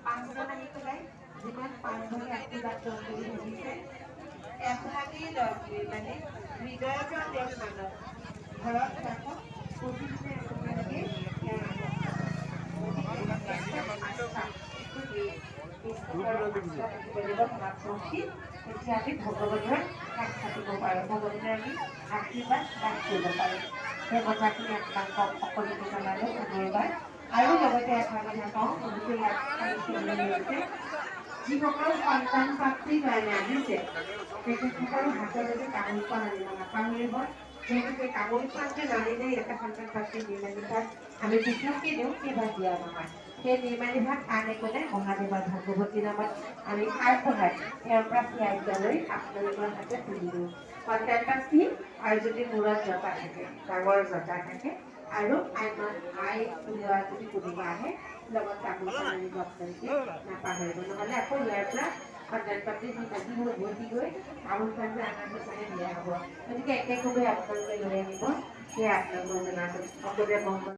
পাঁচজন আহি পেলাই যিমান পাঁচজনে আশীৰ্বাদ গ্ৰহণ কৰি আহিছে এভাগী মানে হৃদয়ৰ পৰা তেওঁ মানৱ ঘৰত ৰাখক প্ৰতিদিনে আপোনালোকে তেতিয়া আমি ভগৱানৰ কাষ চাপিব পাৰোঁ ভগৱানে আমি আশীৰ্বাদ লাভ কৰিব পাৰোঁ সেই কথাখিনি আপোনালোকক সকলোকে জনালোঁ পুনৰবাৰ আৰু লগতে এটা কথা কওঁ বহুতে ইয়াত হৈছে যিসকল সন্তান প্ৰাপ্তিৰ কাৰণে আহিছে তেখেতসকলৰ হাতলৈকে তামোল পাণ আনিব নাপাহৰিব যিহেতুকে তামোল পাণটো নানিলে এটা সন্তান প্ৰাপ্তি নিৰ্মালী ভাত আমি পৃথককৈ দিওঁ সেই ভাত দিয়া নহয় সেই নিৰ্মালী ভাত আন একো নাই মহাদেৱৰ ভগৱতী নামত আমি আগবঢ়াই তেওঁৰ পৰা পিয়াই লৈ আপোনালোকৰ হাতত তুলি দিওঁ সন্তান প্ৰাপ্তি আৰু যদি মূৰত জতা থাকে ডাঙৰ জতা থাকে আৰু আই উলিওৱা যদি কোনোবা আহে লগত তামোল পাণ আনিব আপোনালোকে নাপাহৰিব নহ'লে আকৌ ইয়াৰ পৰা সন্তান প্ৰাপ্তি যি বাজি হৈ উভতি গৈ তামোল পাণটো আনাৰ পিছতে দিয়া হ'ব গতিকে একেকৈ আপোনালোকে লৈ আনিব সেয়া আপোনালোকৰ জনাটো সকলোৱে মংগল